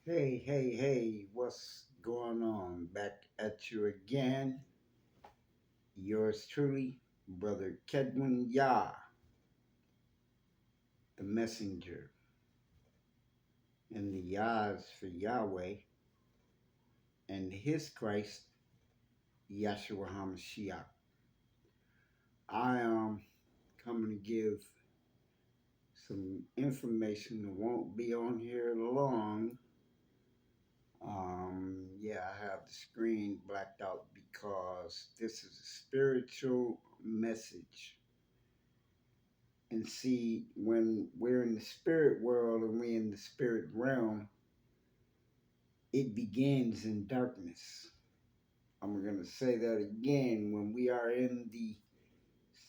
Hey, hey, hey, what's going on? Back at you again. Yours truly, Brother Kedwin Yah, the messenger. And the Yah is for Yahweh, and his Christ, Yahshua HaMashiach. I am coming to give some information that won't be on here long. Yeah, I have the screen blacked out because this is a spiritual message. And see, when we're in the spirit world and we're in the spirit realm, it begins in darkness. I'm going to say that again. When we are in the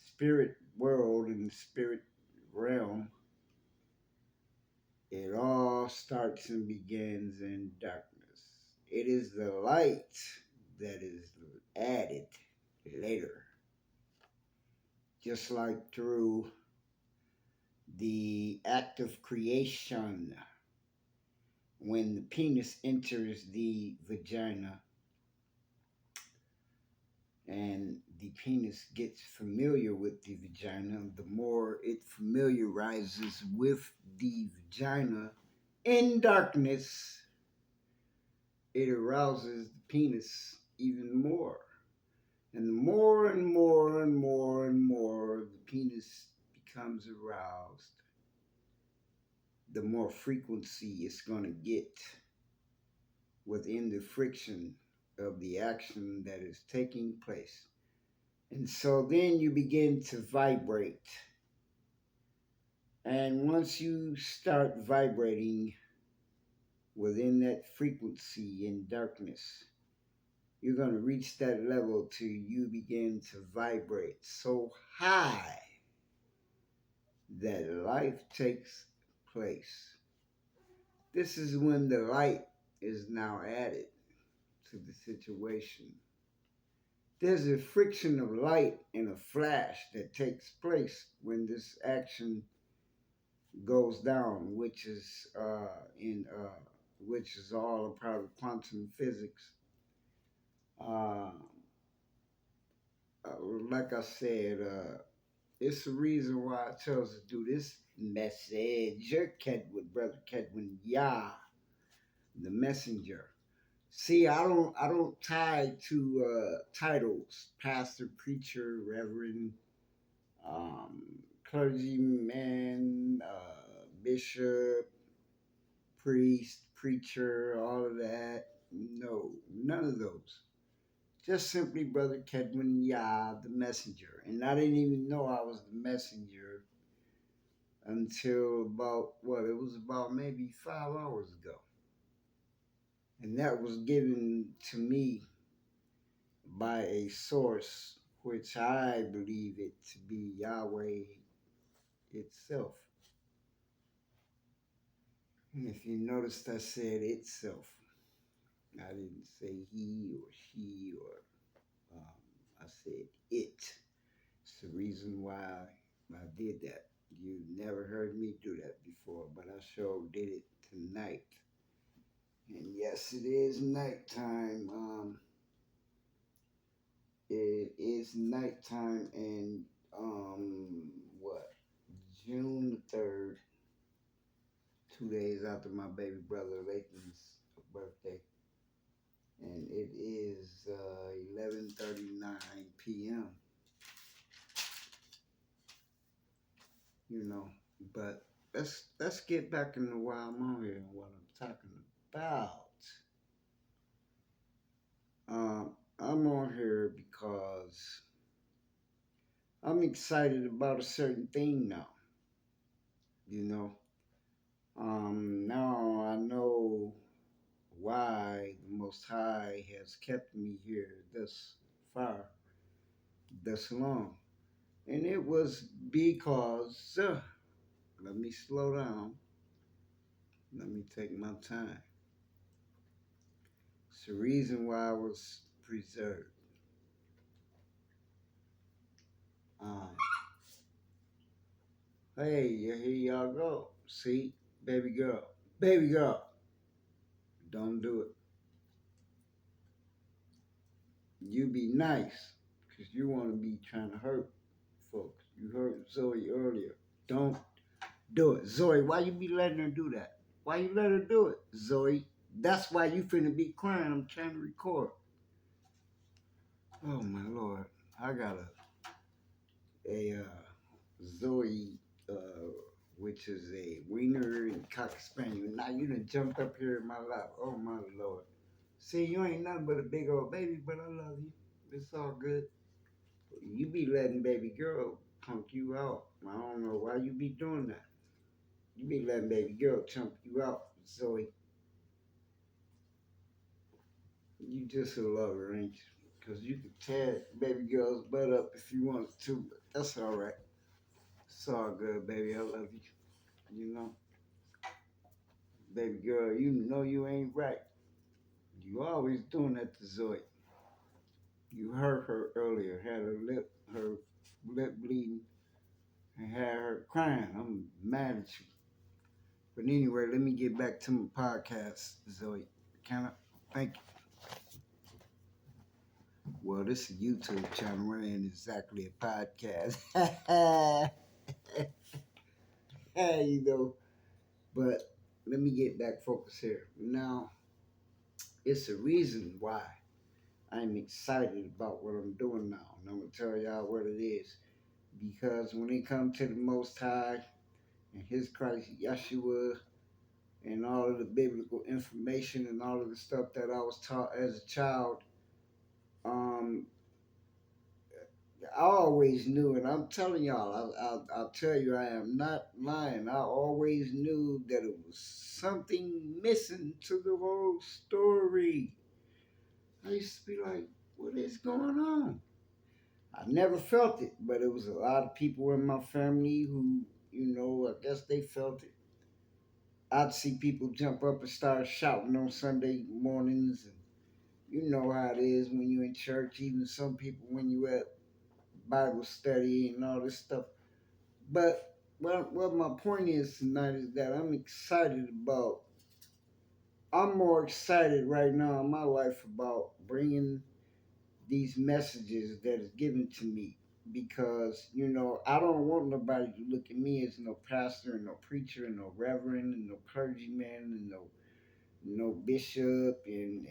spirit world, in the spirit realm, it all starts and begins in darkness. It is the light that is added later, just like through the act of creation. When the penis enters the vagina and the penis gets familiar with the vagina, the more it familiarizes with the vagina in darkness, it arouses the penis even more. And the more and more and more and more the penis becomes aroused, the more frequency it's going to get within the friction of the action that is taking place. And so then you begin to vibrate. And once you start vibrating within that frequency in darkness, you're going to reach that level till you begin to vibrate so high that life takes place. This is when the light is now added to the situation. There's a friction of light and a flash that takes place when this action goes down, which is all a part of quantum physics. Uh, like I said, it's the reason why I chose to do this message. Brother Kedwin Yah, the messenger. See, I don't tie to titles, pastor, preacher, reverend, um, clergyman, bishop, priest, preacher, all of that. No, none of those. Just simply Brother Kedwin Yah, the messenger. And I didn't even know I was the messenger until about, what, it was about maybe 5 hours ago. And that was given to me by a source which I believe it to be Yahweh itself. And if you noticed, I said itself. I didn't say he or she or I said it. It's the reason why I did that. You never heard me do that before, but I sure did it tonight. And yes, it is nighttime. It is nighttime, and what? June the 3rd, 2 days after my baby brother Lathan's birthday, and it is 11:39 p.m. You know, but let's get back into why I'm on here and what I'm talking about. I'm on here because I'm excited about a certain thing now. You know, now I know why the Most High has kept me here thus far, thus long. And it was because, let me slow down, let me take my time. It's the reason why I was preserved. Um, hey, here y'all go. See, baby girl, baby girl. Don't do it. You be nice, because you want to be trying to hurt folks. You hurt Zoe earlier. Don't do it. Zoe, why you be letting her do that? Why you let her do it, Zoe? That's why you finna be crying. I'm trying to record. Oh my lord. I got a Zoe, which is a wiener and cocker spaniel. Now you done jumped up here in my lap. Oh my lord. See, you ain't nothing but a big old baby, but I love you. It's all good. You be letting baby girl punk you out. I don't know why you be doing that. You be letting baby girl chump you out, Zoe. You just a lover, ain't you? Because you can tear baby girl's butt up if you wanted to, but that's all right. It's all good, baby. I love you. You know, baby girl, you know you ain't right. You always doing that to Zoe. You hurt her earlier, had her lip bleeding, and had her crying. I'm mad at you. But anyway, let me get back to my podcast, Zoe. Can I? Thank you. Well, this is a YouTube channel. It ain't exactly a podcast. You know. But let me get back focused here. Now, it's a reason why I'm excited about what I'm doing now. And I'm going to tell y'all what it is. Because when it comes to the Most High and His Christ, Yeshuwah, and all of the biblical information and all of the stuff that I was taught as a child, um, I always knew, and I'm telling y'all, I'll tell you, I am not lying. I always knew that it was something missing to the whole story. I used to be like, what is going on? I never felt it, but it was a lot of people in my family who, I guess they felt it. I'd see people jump up and start shouting on Sunday mornings, and you know how it is when you're in church, even some people when you at Bible study and all this stuff. But what my point is tonight is that I'm more excited right now in my life about bringing these messages that is given to me because I don't want nobody to look at me as no pastor and no preacher and no reverend and no clergyman and no bishop and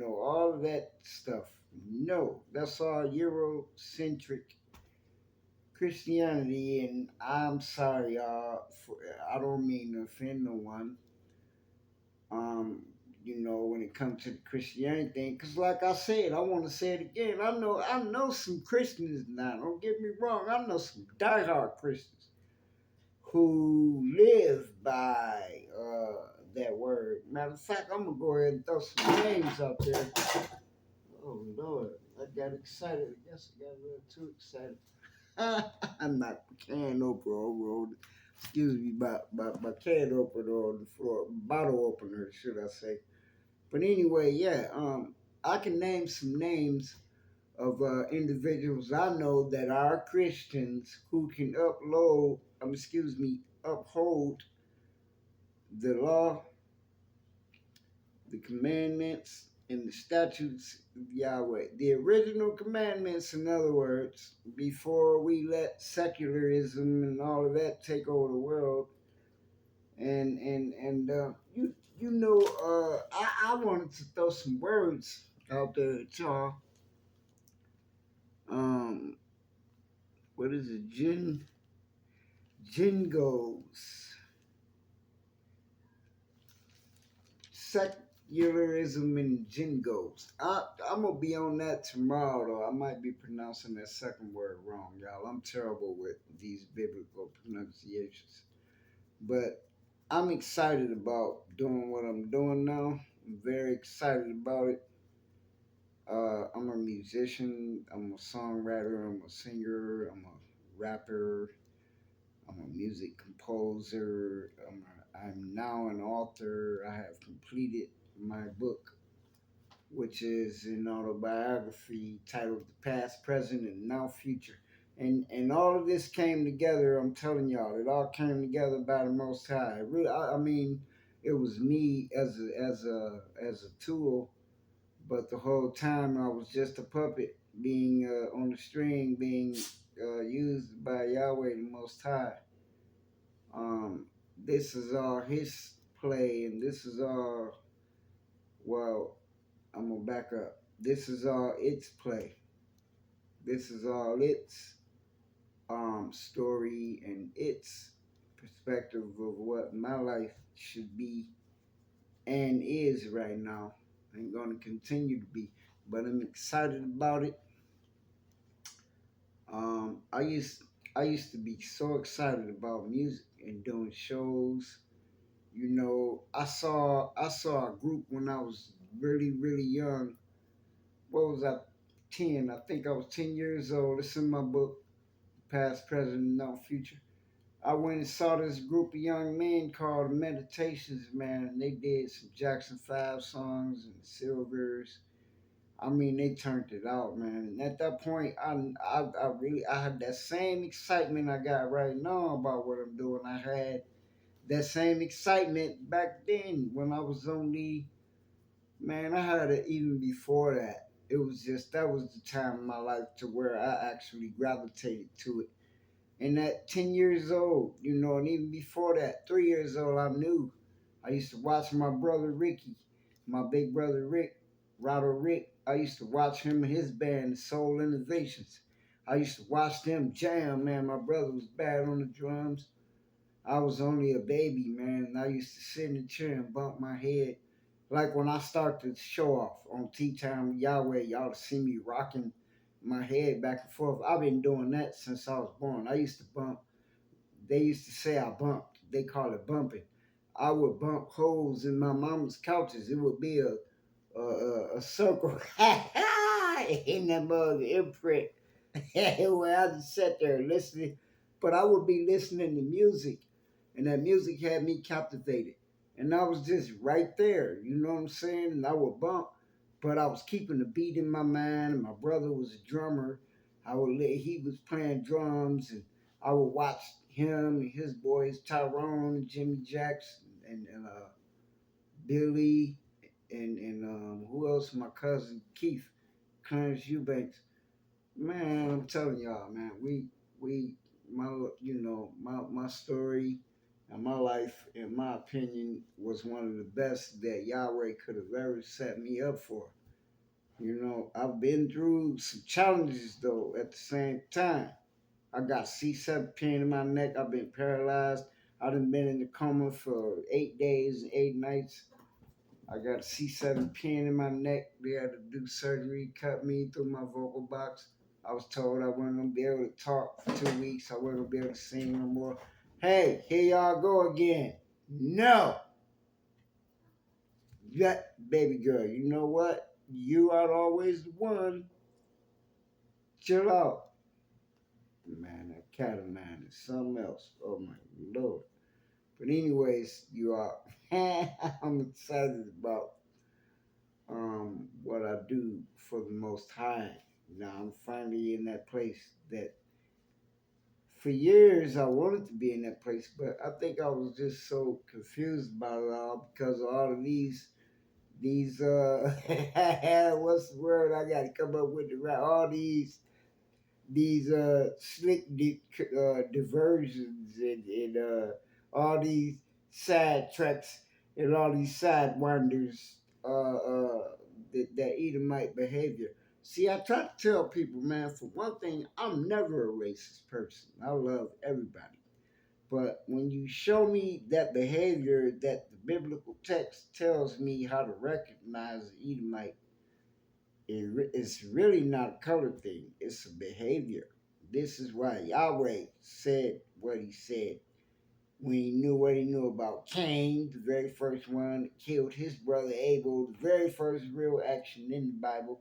all of that stuff. No, that's all Eurocentric Christianity, and I'm sorry, y'all. I don't mean to offend no one. Um, when it comes to the Christianity thing, because like I said, I want to say it again. I know some Christians now. Don't get me wrong. I know some diehard Christians who live by that word. Matter of fact, I'm gonna go ahead and throw some names out there. Oh Lord, I got excited. I guess I got a little too excited. I'm not can opener over on, excuse me, my can opener on the floor, bottle opener, should I say? But anyway, yeah, I can name some names of individuals I know that are Christians who can uphold the law, the commandments, and the statutes of Yahweh. The original commandments, in other words, before we let secularism and all of that take over the world. And I wanted to throw some words out there at y'all. Um, what is it? Jingos. Secularism and jingos. I'm gonna be on that tomorrow, though. I might be pronouncing that second word wrong, y'all. I'm terrible with these biblical pronunciations, but I'm excited about doing what I'm doing now. I'm very excited about it. I'm a musician. I'm a songwriter. I'm a singer. I'm a rapper. I'm a music composer. I'm now an author. I have completed my book, which is an autobiography titled "The Past, Present, and Now Future." And all of this came together. I'm telling y'all, it all came together by the Most High. Really, I mean, It was me as a tool, but the whole time I was just a puppet, being on the string, being used by Yahweh the Most High. Um, this is all His play, and this is all. Well, I'm gonna back up. This is all its play. This is all its story and its perspective of what my life should be and is right now, and going to continue to be. But I'm excited about it. Um, I used I used to be so excited about music and doing shows. I saw a group when I was really young. What was I? 10. I think I was 10 years old. It's in my book, Past, Present, and No Future. I went and saw this group of young men called Meditations, man, and they did some Jackson 5 songs and Silvers. I mean, they turned it out, man. And at that point, I had that same excitement I got right now about what I'm doing. I had that same excitement back then when I was only, man, I had it even before that. It was just, that was the time in my life to where I actually gravitated to it. And at 10 years old, and even before that, 3 years old, I knew. I used to watch my brother Ricky, my big brother Rick, Rado Rick. I used to watch him and his band, Soul Innovations. I used to watch them jam, man. My brother was bad on the drums. I was only a baby, man, and I used to sit in the chair and bump my head. Like when I start to show off on Tea Time with Yahweh, y'all see me rocking my head back and forth. I've been doing that since I was born. I used to bump. They used to say I bumped. They call it bumping. I would bump holes in my mama's couches. It would be a circle in that mug imprint. Where I just sat there listening, but I would be listening to music, and that music had me captivated, and I was just right there. You know what I'm saying? And I would bump, but I was keeping the beat in my mind. And my brother was a drummer. He was playing drums, and I would watch him and his boys, Tyrone, Jimmy Jackson, and Billy, and who else? My cousin Keith, Clarence Eubanks. Man, I'm telling y'all, man, we my my story and my life, in my opinion, was one of the best that Yahweh could have ever set me up for. I've been through some challenges though at the same time. I got C7 pain in my neck, I've been paralyzed. I done been in the coma for 8 days and 8 nights. I got a C7 pin in my neck. They had to do surgery, cut me through my vocal box. I was told I wasn't gonna be able to talk for 2 weeks. I wasn't gonna be able to sing no more. Hey, here y'all go again. No, that baby girl. You know what? You are always the one. Chill out, man. That cat of mine is something else. Oh my lord. But anyways, you are. I'm excited about what I do for the Most High. Now I'm finally in that place that for years I wanted to be in that place, but I think I was just so confused about it all because of all of these what's the word I got to come up with the right, all these slick diversions and all these side tracks and all these side wonders, that Edomite behavior. See, I try to tell people, man, for one thing, I'm never a racist person. I love everybody. But when you show me that behavior that the biblical text tells me how to recognize an Edomite, it's really not a color thing, it's a behavior. This is why Yahweh said what he said when he knew what he knew about Cain, the very first one that killed his brother Abel, the very first real action in the Bible,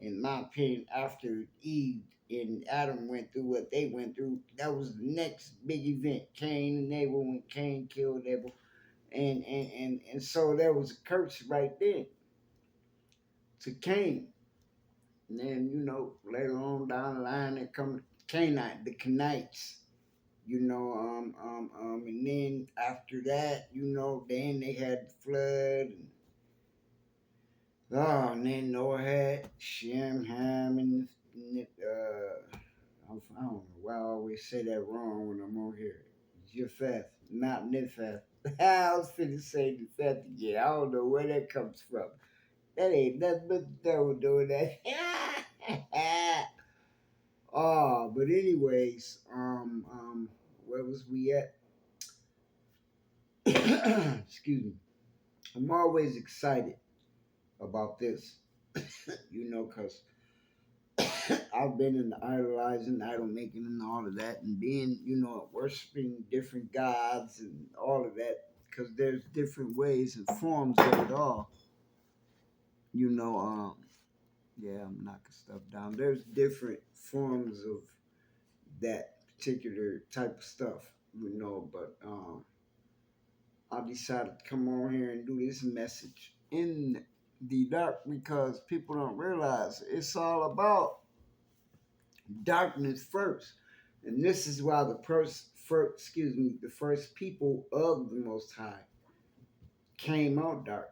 in my opinion, after Eve and Adam went through what they went through. That was the next big event, Cain and Abel, when Cain killed Abel. And so there was a curse right then to Cain. And then, later on down the line, there come the Canaanites. And then after that, then they had the flood, and then Noah had Shem, Ham, I don't know why I always say that wrong when I'm on here. Japheth, not Nepheth. I was finna say Nepheth again. I don't know where that comes from. That ain't nothing but the devil doing that. Oh, but anyways, where was we at? Excuse me. I'm always excited about this, because I've been in the idolizing, idol making, and all of that, and being, worshiping different gods and all of that, because there's different ways and forms of it all. You know, yeah, I'm knocking stuff down. There's different forms of that particular type of stuff, but I decided to come on here and do this message in the dark because people don't realize it's all about darkness first. And this is why the first people of the Most High came out dark.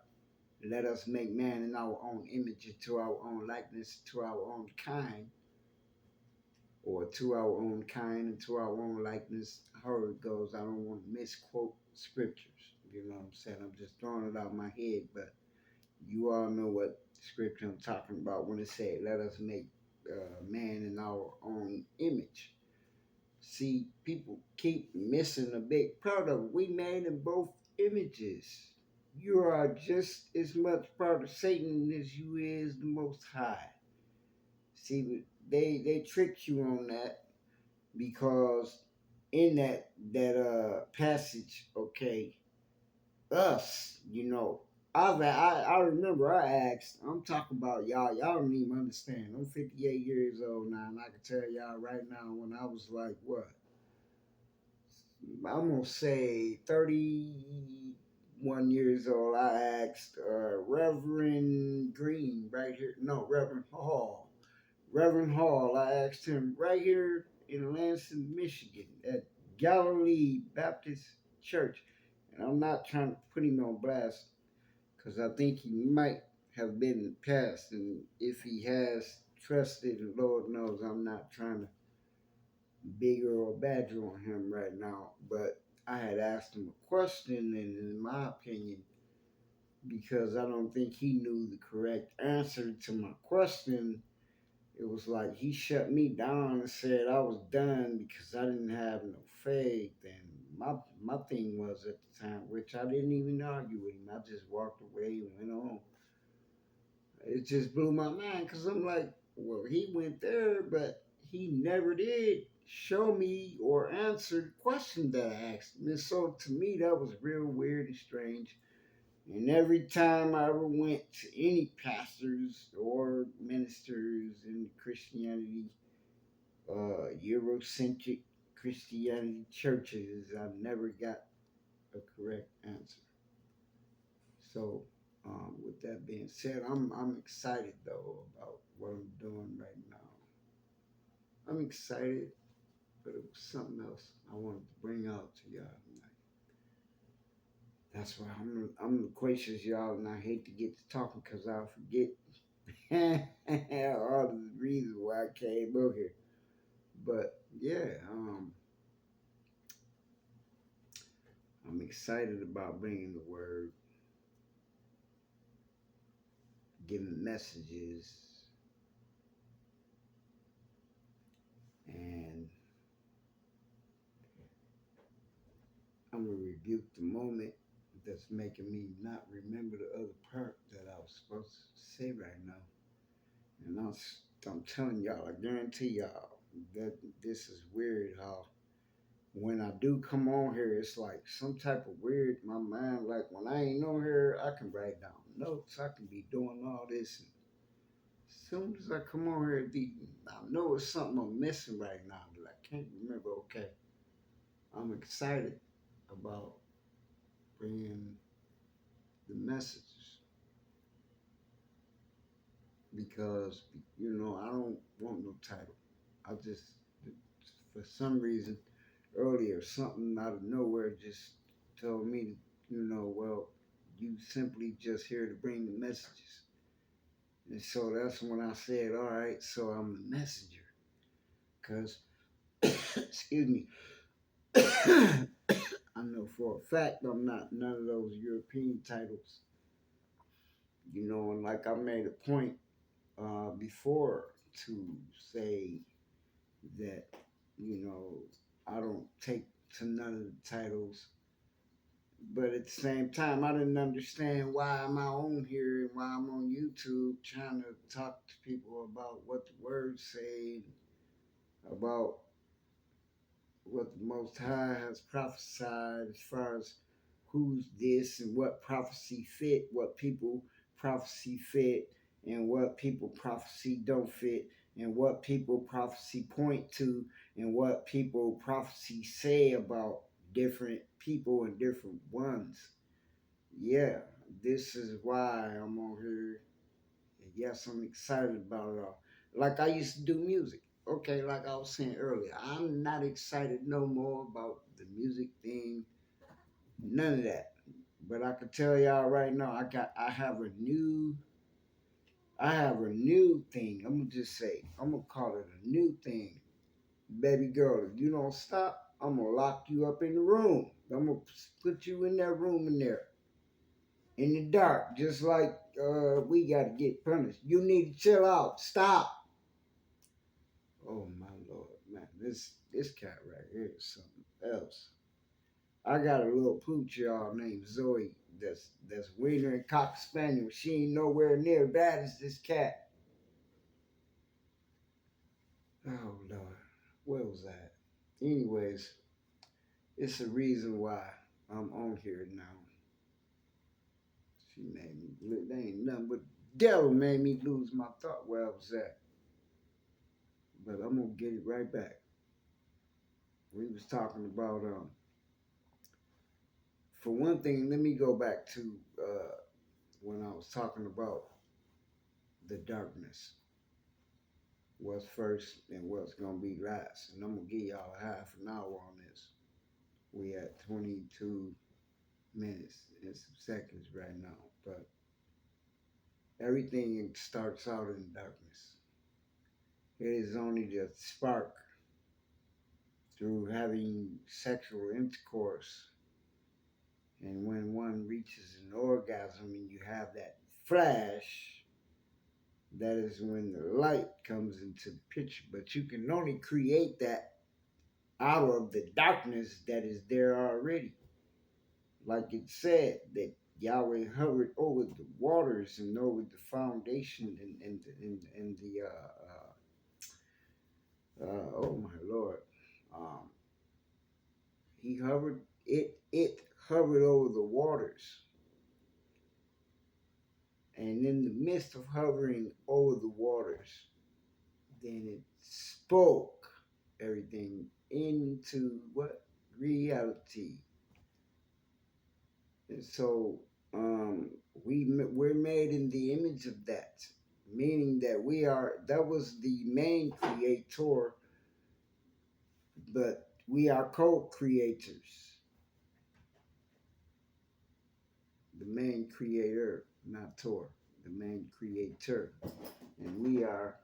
Let us make man in our own image and to our own likeness, to our own kind, or to our own kind and to our own likeness. However it goes, I don't want to misquote scriptures. You know what I'm saying? I'm just throwing it out of my head, but you all know what scripture I'm talking about when it said, "Let us make man in our own image." See, people keep missing a big part of it. We made in both images. You are just as much part of Satan as you is the Most High. See, they tricked you on that because in that passage, okay, us, I remember I asked. I'm talking about y'all. Y'all don't even understand. I'm 58 years old now, and I can tell y'all right now when I was like what I'm gonna say 31 years old, I asked Reverend Green right here. No, Reverend Hall. Reverend Hall, I asked him right here in Lansing, Michigan at Galilee Baptist Church. And I'm not trying to put him on blast because I think he might have been in the past. And if he has trusted, the Lord knows I'm not trying to bigger or badger on him right now, but I had asked him a question, and in my opinion, because I don't think he knew the correct answer to my question, it was like he shut me down and said I was done because I didn't have no faith. And my thing was at the time, which I didn't even argue with him, I just walked away and went on. It just blew my mind because I'm like, well, he went there, but he never did show me or answer the question that I asked him. And so to me, that was real weird and strange. And every time I ever went to any pastors or ministers in Christianity, Eurocentric Christianity churches, I never got a correct answer. So, with that being said, I'm excited though about what I'm doing right now. I'm excited, but it was something else I wanted to bring out to y'all tonight. That's why I'm loquacious, y'all, and I hate to get to talking because I'll forget all the reasons why I came over here. But yeah, I'm excited about bringing the word, giving messages, and I'm gonna rebuke the moment that's making me not remember the other part that I was supposed to say right now. And I'm telling y'all, I guarantee y'all that this is weird. How when I do come on here, it's like some type of weird. My mind, like when I ain't on here, I can write down notes. I can be doing all this. And as soon as I come on here, I know it's something I'm missing right now that I can't remember. Okay, I'm excited about bringing the messages because I don't want no title. I just for some reason earlier, something out of nowhere just told me, well, you simply just here to bring the messages. And so that's when I said, all right, so I'm the messenger. Because, excuse me, I know for a fact I'm not none of those European titles, and like I made a point before to say that, you know, I don't take to none of the titles. But at the same time, I didn't understand why am I on here and why I'm on YouTube trying to talk to people about what the words say, about what the Most High has prophesied as far as who's this and what prophecy fit, what people prophecy fit, and what people prophecy don't fit, and what people prophecy point to, and what people prophecy say about different people and different ones. Yeah, this is why I'm on here. And yes, I'm excited about it all. Like I used to do music. Okay, like I was saying earlier, I'm not excited no more about the music thing. None of that. But I can tell y'all right now, I have a new thing. I'm gonna just say, I'm gonna call it a new thing. Baby girl, if you don't stop, I'm gonna lock you up in the room. I'm gonna put you in that room in there in the dark, just like we got to get punished. You need to chill out. Stop. Oh my lord, man, this cat right here is something else. I got a little pooch y'all named Zoe. That's wiener and cock spaniel. She ain't nowhere near bad as this cat. Oh lord, where was that? Anyways, it's a reason why I'm on here now. She made me. There ain't nothing but devil made me lose my thought where I was at. But I'm gonna get it right back. We was talking about for one thing, let me go back to when I was talking about the darkness, what's first and what's gonna be last. And I'm gonna give y'all a half an hour on this. We at 22 minutes and some seconds right now. But everything starts out in darkness. It is only the spark through having sexual intercourse. And when one reaches an orgasm and you have that flash, that is when the light comes into the picture. But you can only create that out of the darkness that is there already. Like it said, that Yahweh hovered over the waters and over the foundation and the oh my Lord, um, he hovered it hovered over the waters, and in the midst of hovering over the waters, then it spoke everything into what? Reality. And so we're made in the image of that, meaning that that was the main creator, but we are co-creators. The main creator, not Tor, the main creator. And we are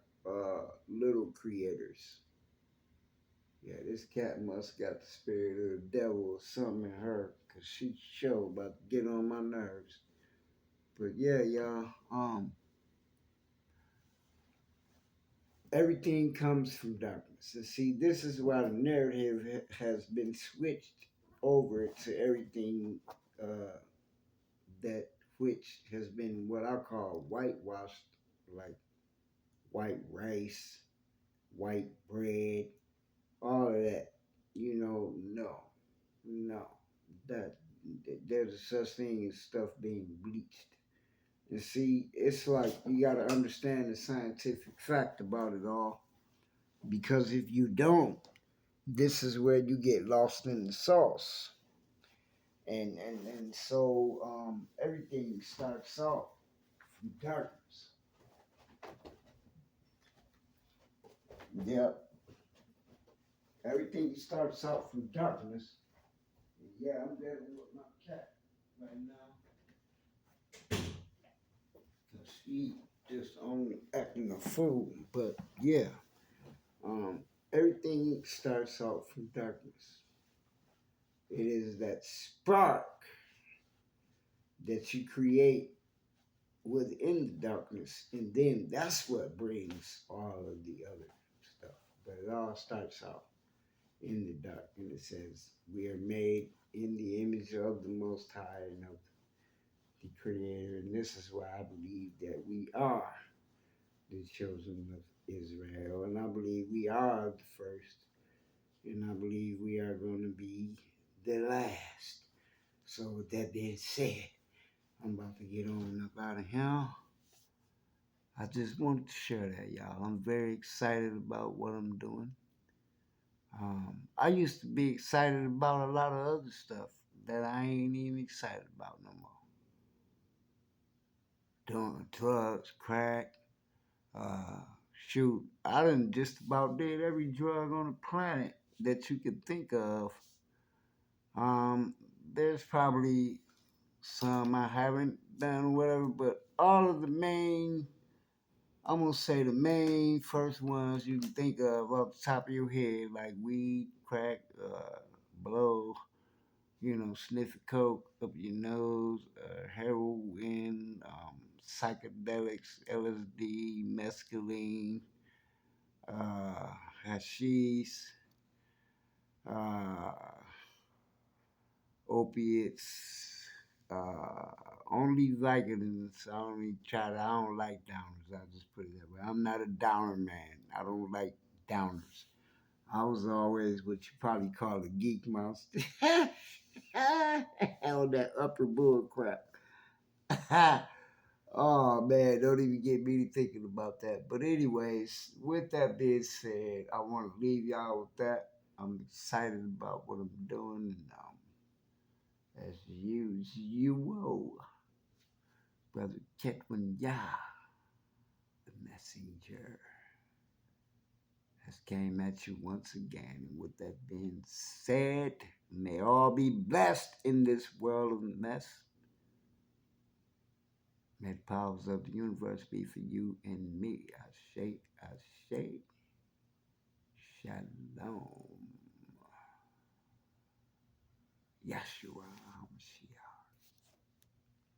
little creators. Yeah, this cat must got the spirit of the devil or something in her, cause she sure about to get on my nerves. But yeah, y'all, everything comes from darkness. And see, this is why the narrative has been switched over to everything that which has been what I call whitewashed, like white rice, white bread, all of that. No, that there's a such thing as stuff being bleached. And see, it's like you got to understand the scientific fact about it all, because if you don't, this is where you get lost in the sauce. And so everything starts off from darkness. Yep. Everything starts out from darkness. Yeah, I'm dealing with my cat right now because he just only acting a fool. But yeah, um, everything starts out from darkness. It is that spark that you create within the darkness, and then that's what brings all of the other stuff. But it all starts out in the dark, and it says we are made in the image of the Most High and of the Creator, and this is why I believe that we are the children of Israel, and I believe we are the first, and I believe we are going to be the last. So, with that being said, I'm about to get on up out of here. I just wanted to share that, y'all. I'm very excited about what I'm doing. I used to be excited about a lot of other stuff that I ain't even excited about no more. Doing drugs, crack, uh, shoot. I done just about did every drug on the planet that you could think of. Um, there's probably some I haven't done or whatever, but all of the main, I'm gonna say the main first ones you can think of off the top of your head, like weed, crack, blow, sniff a coke up your nose, heroin, psychedelics, LSD, mescaline, uh, hashish, uh, opiates, uh, only Vicodins. I only try to, I don't like downers. I'll just put it that way. I'm not a downer man. I don't like downers. I was always what you probably call a geek monster. Hell, that upper bull crap. Oh man, don't even get me to thinking about that. But anyways, with that being said, I want to leave y'all with that. I'm excited about what I'm doing, and as you, brother Ketwin Yah, the messenger, has came at you once again. And with that being said, may all be blessed in this world of mess. May the powers of the universe be for you and me. Ashe, Ashe, Shalom. Yahshua HaMashiach.